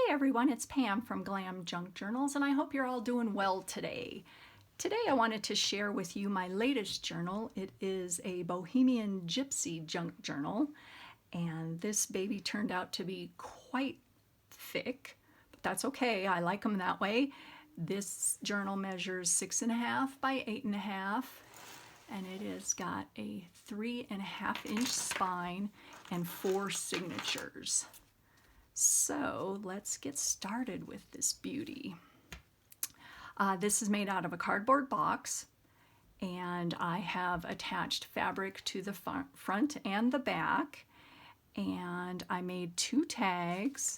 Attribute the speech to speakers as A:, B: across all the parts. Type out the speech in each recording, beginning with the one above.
A: everyone, it's Pam from GlamJunkJournals, and I hope you're all doing well today. Today I wanted to share with you my latest journal. It is a Bohemian Gypsy junk journal, and this baby turned out to be quite thick, but that's okay. I like them that way. This journal measures 6.5 by 8.5, and it has got a 3.5-inch spine and 4 signatures. So let's get started with this beauty. This is made out of a cardboard box, and I have attached fabric to the front and the back, and I made 2 tags.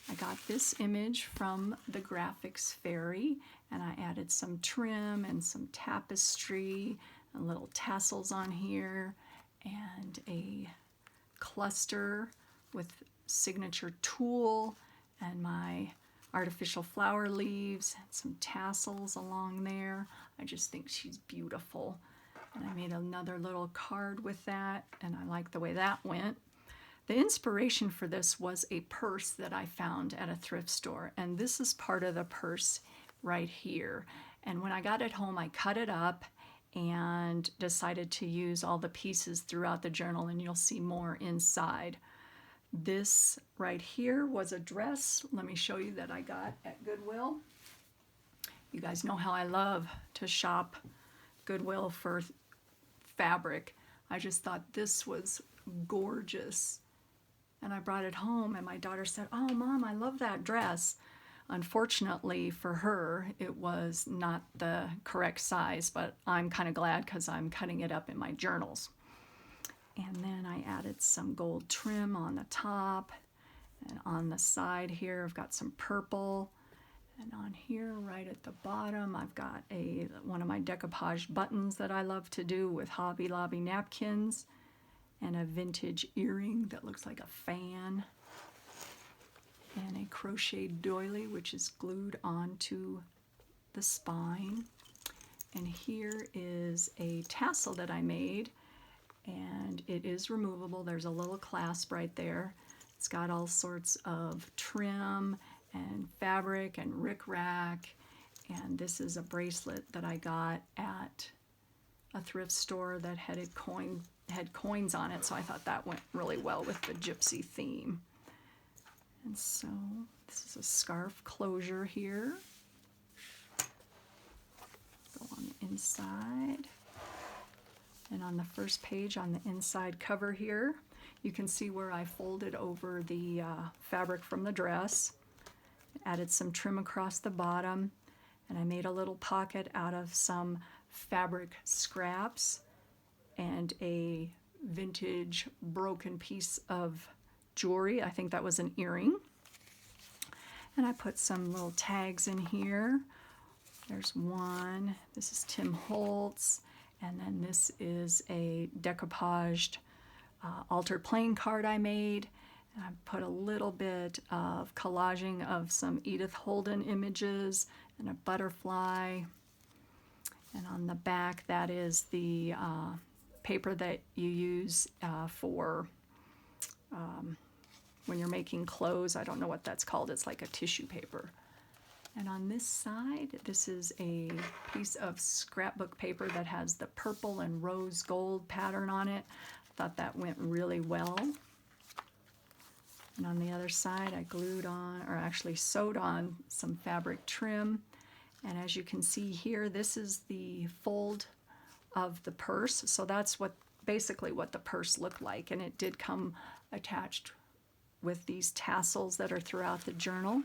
A: I got this image from the Graphics Fairy, and I added some trim and some tapestry and little tassels on here and a cluster with signature tulle and my artificial flower leaves and some tassels along there. I just think she's beautiful. And I made another little card with that, and I like the way that went. The inspiration for this was a purse that I found at a thrift store, and this is part of the purse right here. And when I got it home, I cut it up and decided to use all the pieces throughout the journal, and you'll see more inside. This right here was a dress. Let me show you that I got at Goodwill. You guys know how I love to shop Goodwill for fabric. I just thought this was gorgeous. And I brought it home, and my daughter said, "Oh, Mom, I love that dress." Unfortunately for her, it was not the correct size, but I'm kind of glad because I'm cutting it up in my journals. And then I added some gold trim on the top, and on the side here I've got some purple, and on here right at the bottom I've got one of my decoupage buttons that I love to do with Hobby Lobby napkins, and a vintage earring that looks like a fan, and a crocheted doily which is glued onto the spine. And here is a tassel that I made, and it is removable. There's a little clasp right there. It's got all sorts of trim and fabric and rickrack, and this is a bracelet that I got at a thrift store that had coins on it, so I thought that went really well with the gypsy theme. And so this is a scarf closure here. Go on the inside. And on the first page, on the inside cover here, you can see where I folded over the fabric from the dress, added some trim across the bottom, and I made a little pocket out of some fabric scraps and a vintage broken piece of jewelry. I think that was an earring. And I put some little tags in here. There's one. This is Tim Holtz. And then this is a decoupaged altered playing card I made. And I put a little bit of collaging of some Edith Holden images and a butterfly. And on the back, that is the paper that you use for when you're making clothes. I don't know what that's called. It's like a tissue paper. And on this side, this is a piece of scrapbook paper that has the purple and rose gold pattern on it. I thought that went really well. And on the other side, I glued on, or actually sewed on, some fabric trim. And as you can see here, this is the fold of the purse. So that's basically what the purse looked like. And it did come attached with these tassels that are throughout the journal.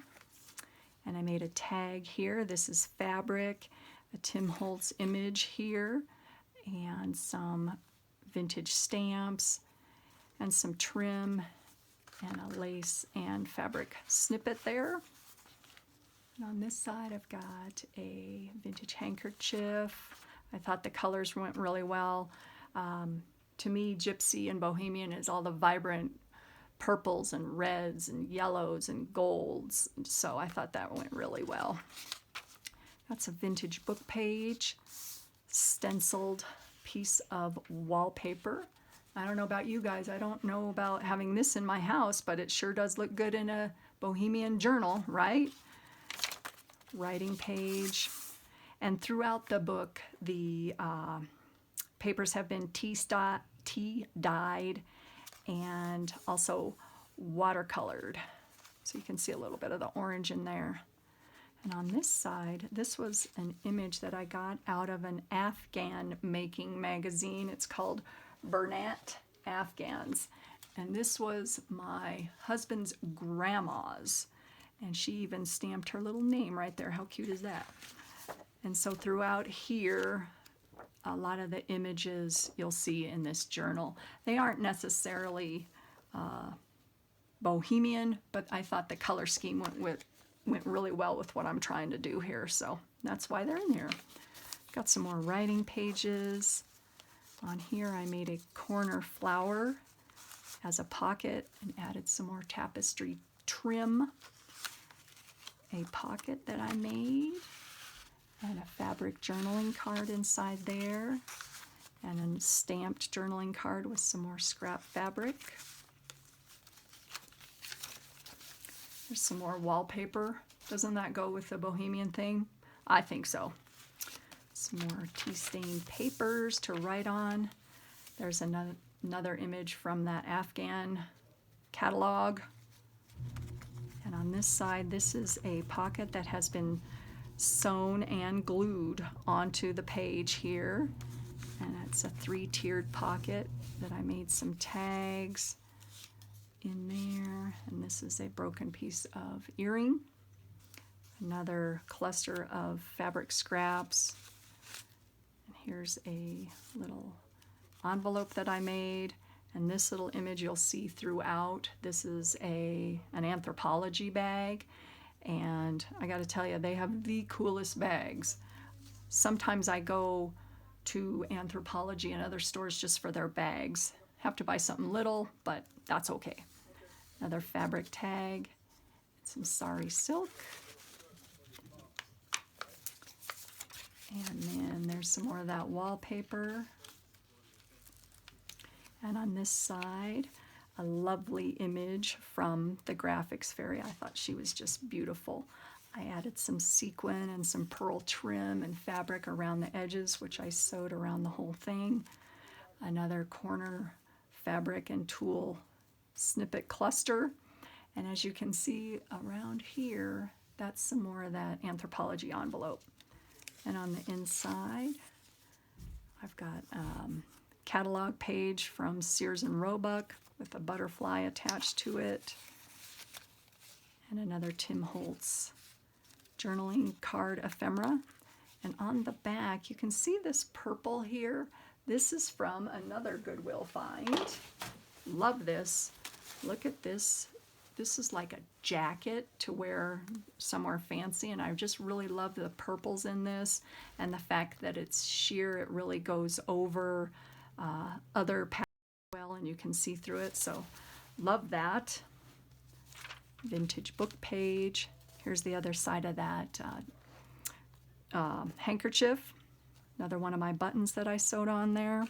A: And I made a tag here. This is fabric, a Tim Holtz image here, and some vintage stamps, and some trim, and a lace and fabric snippet there. And on this side, I've got a vintage handkerchief. I thought the colors went really well. To me, Gypsy and Bohemian is all the vibrant purples and reds and yellows and golds, so I thought that went really well. That's a vintage book page, stenciled piece of wallpaper. I don't know about you guys. I don't know about having this in my house, but it sure does look good in a Bohemian journal, right? Writing page. And throughout the book, the papers have been tea dyed and also watercolored. So you can see a little bit of the orange in there. And on this side, this was an image that I got out of an Afghan making magazine. It's called Bernat Afghans. And this was my husband's grandma's. And she even stamped her little name right there. How cute is that? And so throughout here, a lot of the images you'll see in this journal, they aren't necessarily Bohemian, but I thought the color scheme went really well with what I'm trying to do here, so that's why they're in here. Got some more writing pages. On here I made a corner flower as a pocket and added some more tapestry trim. A pocket that I made, and a fabric journaling card inside there, and a stamped journaling card with some more scrap fabric. There's some more wallpaper. Doesn't that go with the Bohemian thing? I think so. Some more tea-stained papers to write on. There's another image from that Afghan catalog. And on this side, this is a pocket that has been sewn and glued onto the page here. And it's a 3-tiered pocket that I made some tags in there. And this is a broken piece of earring. Another cluster of fabric scraps. And here's a little envelope that I made. And this little image you'll see throughout. This is an anthropology bag. And I got to tell you, they have the coolest bags. Sometimes I go to Anthropology and other stores just for their bags. Have to buy something little, but that's okay. Another fabric tag, some sari silk. And then there's some more of that wallpaper. And on this side, a lovely image from the graphics fairy. I thought she was just beautiful. I added some sequin and some pearl trim and fabric around the edges, which I sewed around the whole thing. Another corner fabric and tulle snippet cluster. And as you can see around here, that's some more of that Anthropology envelope. And on the inside, I've got catalog page from Sears and Roebuck with a butterfly attached to it, and another Tim Holtz journaling card ephemera. And on the back, you can see this purple here. This is from another Goodwill find. Love this. Look at this. This is like a jacket to wear somewhere fancy, and I just really love the purples in this, and the fact that it's sheer. It really goes over other patterns well, and you can see through it, so love that. Vintage book page. Here's the other side of that handkerchief. Another one of my buttons that I sewed on there.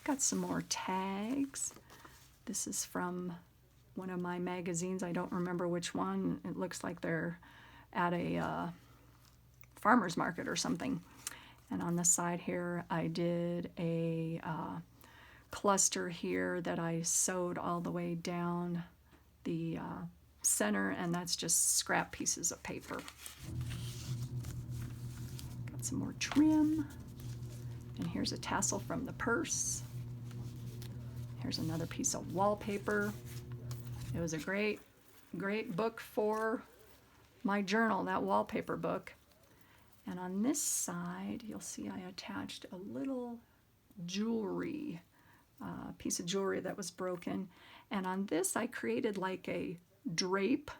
A: Got some more tags. This is from one of my magazines. I don't remember which one. It looks like they're at a farmer's market or something. And on the side here, I did a cluster here that I sewed all the way down the center, and that's just scrap pieces of paper. Got some more trim. And here's a tassel from the purse. Here's another piece of wallpaper. It was a great book for my journal, that wallpaper book. And on this side, you'll see I attached a little jewelry, piece of jewelry that was broken. And on this, I created like a drape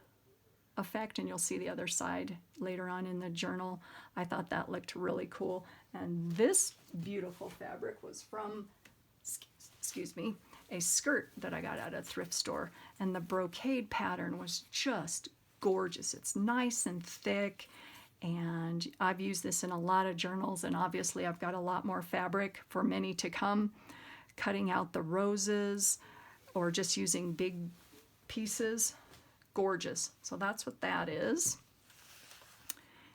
A: effect, and you'll see the other side later on in the journal. I thought that looked really cool. And this beautiful fabric was from, excuse me, a skirt that I got at a thrift store. And the brocade pattern was just gorgeous. It's nice and thick. And I've used this in a lot of journals, and obviously I've got a lot more fabric for many to come. cutting out the roses or just using big pieces. Gorgeous. So that's what that is.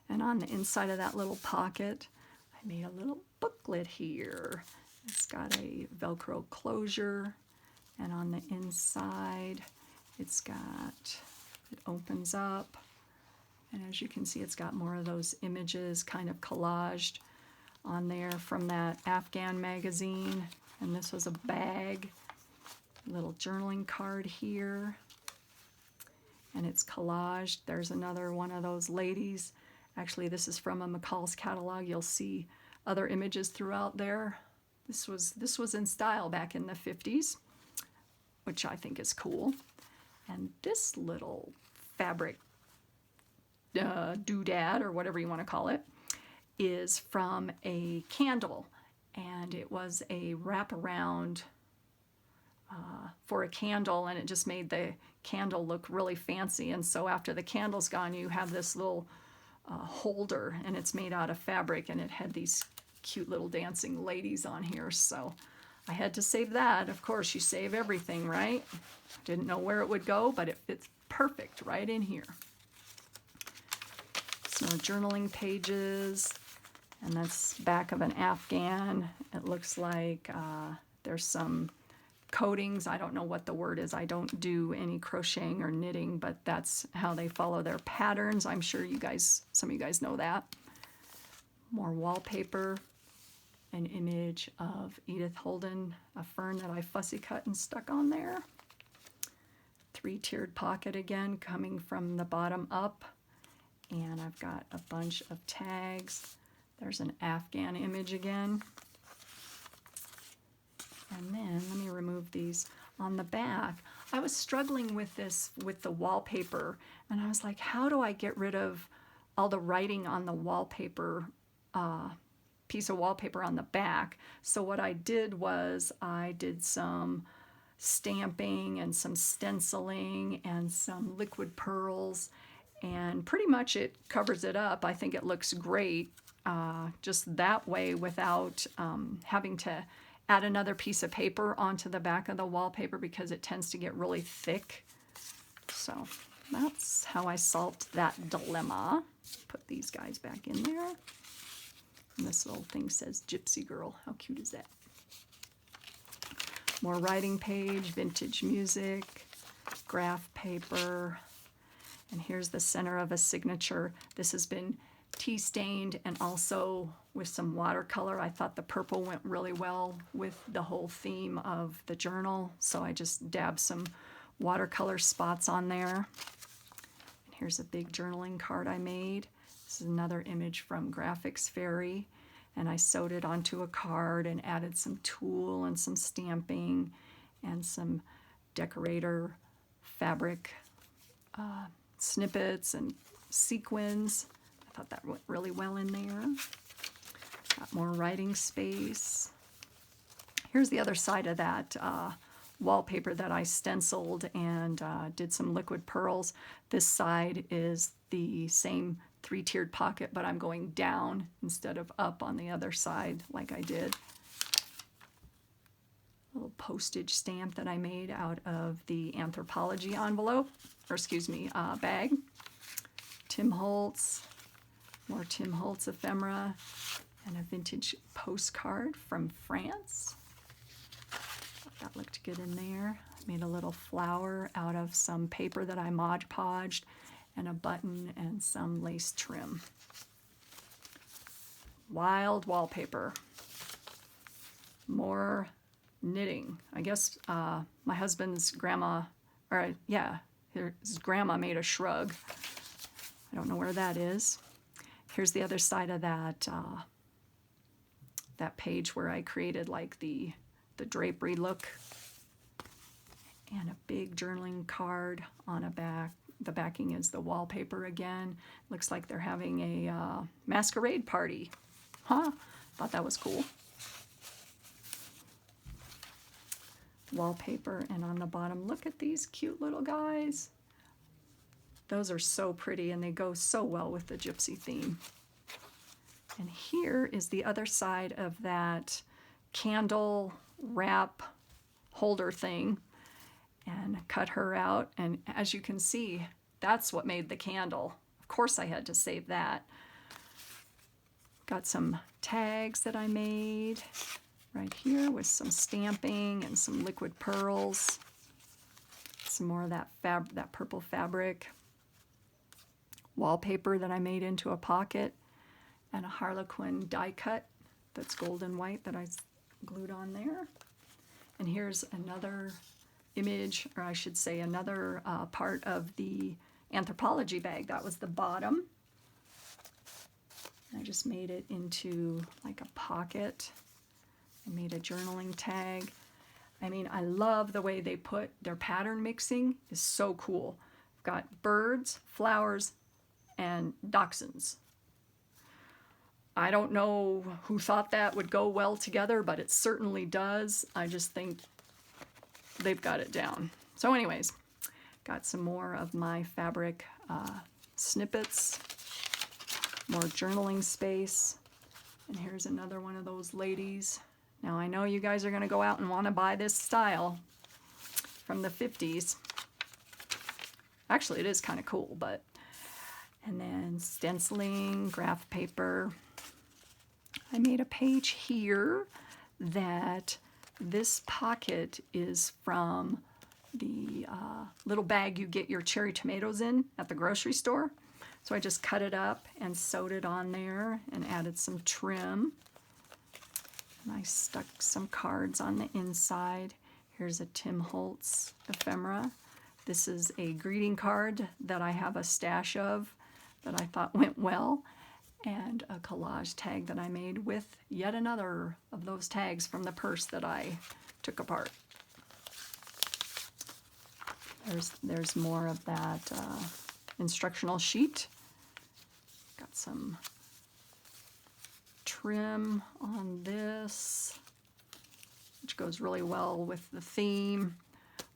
A: And on the inside of that little pocket, I made a little booklet here. It's got a Velcro closure, and on the inside it opens up, and as you can see, it's got more of those images kind of collaged on there from that Afghan magazine. And this was a bag, a little journaling card here, and it's collaged. There's another one of those ladies. Actually, this is from a McCall's catalog. You'll see other images throughout there. This was in style back in the 50s, which I think is cool. And this little fabric doodad, or whatever you want to call it, is from a candle. And it was a wraparound for a candle, and it just made the candle look really fancy. And so after the candle's gone, you have this little holder, and it's made out of fabric, and it had these cute little dancing ladies on here, so I had to save that. Of course, you save everything, right? Didn't know where it would go, but it fits perfect right in here. Some more journaling pages, and that's back of an Afghan. It looks like there's some coatings. I don't know what the word is. I don't do any crocheting or knitting, but that's how they follow their patterns. I'm sure some of you guys know that. More wallpaper, an image of Edith Holden, a fern that I fussy cut and stuck on there. 3-tiered pocket again, coming from the bottom up. And I've got a bunch of tags. There's an Afghan image again. And then, let me remove these. On the back, I was struggling with this, with the wallpaper, and I was like, how do I get rid of all the writing on the wallpaper, piece of wallpaper on the back? So what I did was I did some stamping and some stenciling and some liquid pearls, and pretty much it covers it up. I think it looks great just that way without having to add another piece of paper onto the back of the wallpaper, because it tends to get really thick. So that's how I solved that dilemma. Put these guys back in there. And this little thing says Gypsy Girl. How cute is that? More writing page, vintage music, graph paper. And here's the center of a signature. This has been tea stained and also with some watercolor. I thought the purple went really well with the whole theme of the journal, so I just dabbed some watercolor spots on there. And here's a big journaling card I made. This is another image from Graphics Fairy, and I sewed it onto a card and added some tulle and some stamping and some decorator fabric snippets and sequins. I thought that went really well in there. Got more writing space. Here's the other side of that wallpaper that I stenciled and did some liquid pearls. This side is the same 3-tiered pocket, but I'm going down instead of up on the other side like I did. A little postage stamp that I made out of the Anthropology envelope, or excuse me, bag. Tim Holtz, more Tim Holtz ephemera, and a vintage postcard from France. Thought that looked good in there. I made a little flower out of some paper that I Mod Podged, and a button and some lace trim. Wild wallpaper. More knitting. I guess my husband's grandma, or yeah, his grandma made a shrug. I don't know where that is. Here's the other side of that that page where I created like the drapery look, and a big journaling card on a back. The backing is the wallpaper again. Looks like they're having a masquerade party. Huh? Thought that was cool. Wallpaper, and on the bottom, look at these cute little guys. Those are so pretty, and they go so well with the gypsy theme. And here is the other side of that candle wrap holder thing and cut her out. And as you can see, that's what made the candle. Of course I had to save that. Got some tags that I made right here with some stamping and some liquid pearls. Some more of that purple fabric. Wallpaper that I made into a pocket, and a Harlequin die cut that's golden white that I glued on there. And here's another image, or I should say another part of the anthropology bag. That was the bottom. I just made it into like a pocket. I made a journaling tag. I mean, I love the way they put their pattern mixing. Is so cool. I've got birds, flowers, and dachshunds. I don't know who thought that would go well together, but it certainly does. I just think they've got it down. So anyways, got some more of my fabric snippets, more journaling space. And here's another one of those ladies. Now I know you guys are gonna go out and wanna buy this style from the 50s. Actually, it is kind of cool, but. And then stenciling, graph paper. I made a page here that this pocket is from the little bag you get your cherry tomatoes in at the grocery store. So I just cut it up and sewed it on there and added some trim. And I stuck some cards on the inside. Here's a Tim Holtz ephemera. This is a greeting card that I have a stash of that I thought went well, and a collage tag that I made with yet another of those tags from the purse that I took apart. There's more of that instructional sheet. Got some trim on this, which goes really well with the theme,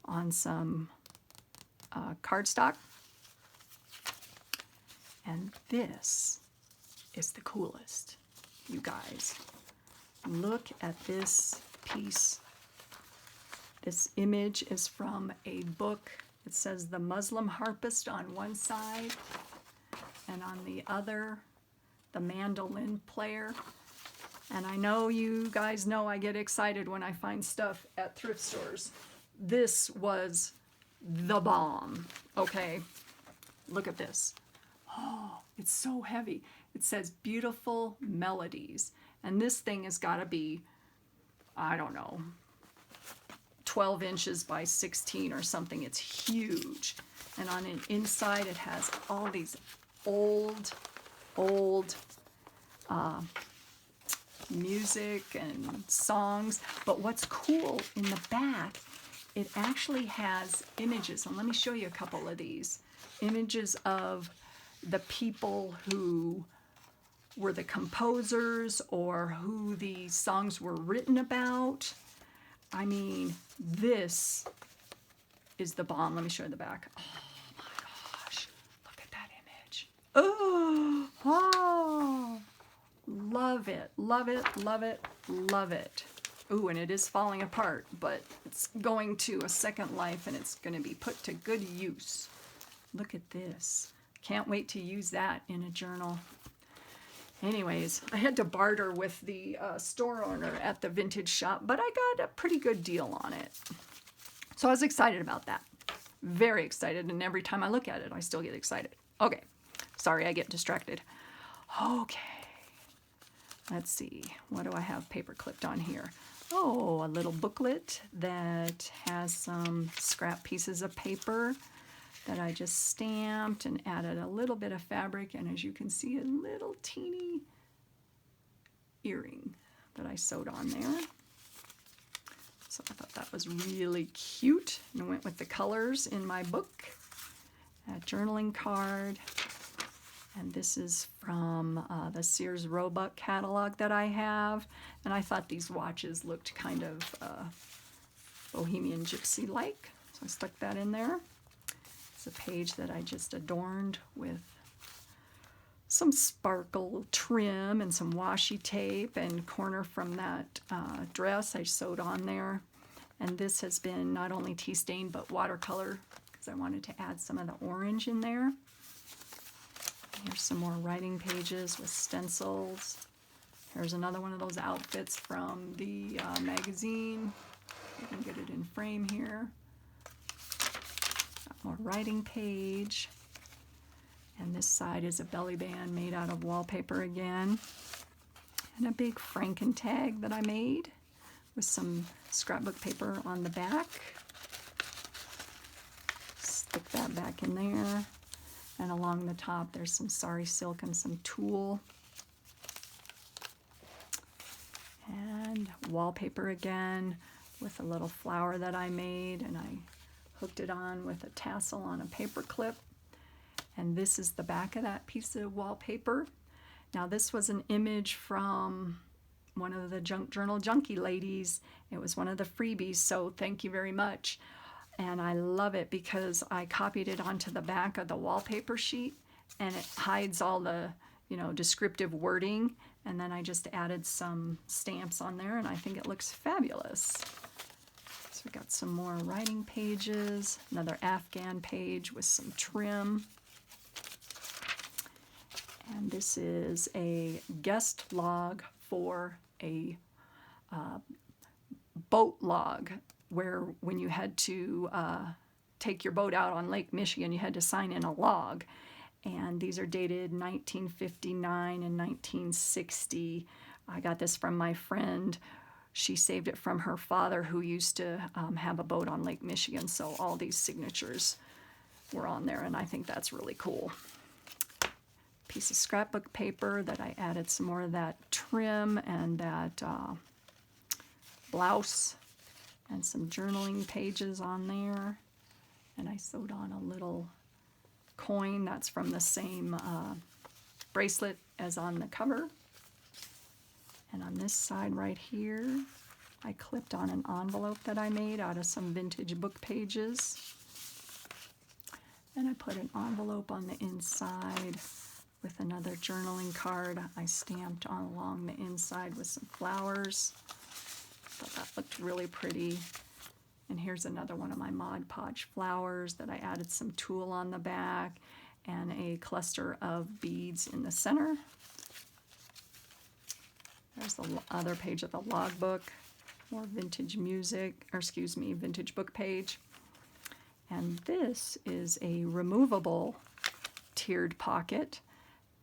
A: on some cardstock. And this is the coolest, you guys. Look at this piece. This image is from a book. It says The Muslim Harpist on one side, and on the other, The Mandolin Player. And I know you guys know I get excited when I find stuff at thrift stores. This was the bomb, okay? Look at this. Oh, it's so heavy. It says Beautiful Melodies. And this thing has got to be, I don't know, 12 inches by 16 or something. It's huge. And on an inside, it has all these old music and songs. But what's cool in the back, it actually has images. And let me show you a couple of these. Images of the people who were the composers or who the songs were written about. I mean, this is the bomb. Let me show you the back. Oh my gosh, look at that image. Oh, love it, love it, love it, love it. Ooh, and it is falling apart, but it's going to a second life and it's going to be put to good use. Look at this. Can't wait to use that in a journal. Anyways, I had to barter with the store owner at the vintage shop, but I got a pretty good deal on it. So I was excited about that. Very excited, and every time I look at it, I still get excited. Okay, sorry, I get distracted. Okay, let's see. What do I have paper clipped on here? Oh, a little booklet that has some scrap pieces of paper that I just stamped and added a little bit of fabric, and as you can see, a little teeny earring that I sewed on there. So I thought that was really cute, and it went with the colors in my book. A journaling card, and this is from the Sears Roebuck catalog that I have, and I thought these watches looked kind of Bohemian Gypsy-like, so I stuck that in there. It's a page that I just adorned with some sparkle trim and some washi tape, and corner from that dress I sewed on there. And this has been not only tea stained but watercolor, because I wanted to add some of the orange in there. Here's some more writing pages with stencils. Here's another one of those outfits from the magazine. You can get it in frame here. Got more writing page. And this side is a belly band made out of wallpaper again. And a big Franken tag that I made with some scrapbook paper on the back. Stick that back in there. And along the top there's some sari silk and some tulle. And wallpaper again with a little flower that I made, and I hooked it on with a tassel on a paper clip. And this is the back of that piece of wallpaper. Now this was an image from one of the Junk Journal Junkie ladies. It was one of the freebies, so thank you very much. And I love it because I copied it onto the back of the wallpaper sheet, and it hides all the, you know, descriptive wording. And then I just added some stamps on there, and I think it looks fabulous. So we got some more writing pages, another Afghan page with some trim. And this is a guest log for a boat log, where when you had to take your boat out on Lake Michigan, you had to sign in a log. And these are dated 1959 and 1960. I got this from my friend. She saved it from her father, who used to have a boat on Lake Michigan. So all these signatures were on there, and I think that's really cool. Piece of scrapbook paper that I added some more of that trim and that blouse, and some journaling pages on there. And I sewed on a little coin that's from the same bracelet as on the cover. And on this side right here, I clipped on an envelope that I made out of some vintage book pages. And I put an envelope on the inside with another journaling card I stamped on along the inside with some flowers. Thought that looked really pretty. And here's another one of my Mod Podge flowers that I added some tulle on the back and a cluster of beads in the center. There's the other page of the logbook, more vintage music, or excuse me, vintage book page. And this is a removable tiered pocket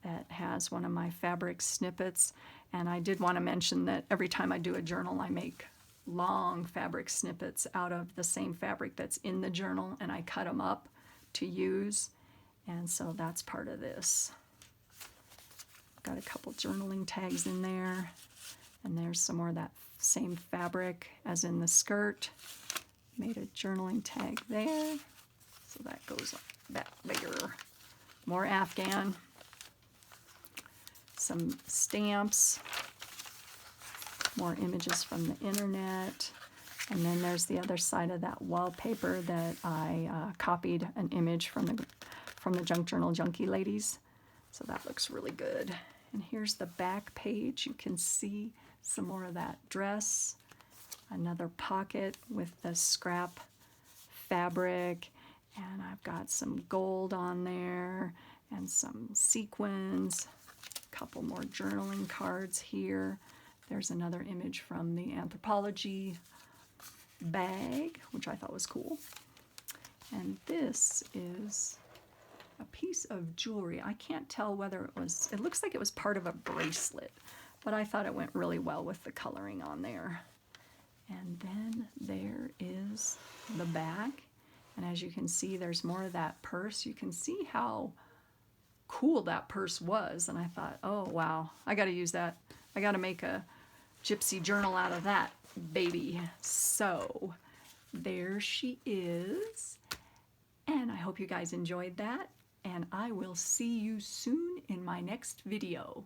A: that has one of my fabric snippets. And I did want to mention that every time I do a journal, I make long fabric snippets out of the same fabric that's in the journal, and I cut them up to use. And so that's part of this. Got a couple journaling tags in there, and there's some more of that same fabric as in the skirt. Made a journaling tag there, so that goes up that bigger. More Afghan, some stamps, more images from the internet, and then there's the other side of that wallpaper that I copied an image from the Junk Journal Junkie ladies. So that looks really good. And here's the back page. You can see some more of that dress. Another pocket with the scrap fabric, and I've got some gold on there and some sequins. A couple more journaling cards here. There's another image from the anthropology bag, which I thought was cool. And this is a piece of jewelry. I can't tell whether it looks like it was part of a bracelet, but I thought it went really well with the coloring on there. And then there is the back. And as you can see, there's more of that purse. You can see how cool that purse was. And I thought, oh, wow, I got to use that. I got to make a gypsy journal out of that baby. So there she is. And I hope you guys enjoyed that. And I will see you soon in my next video.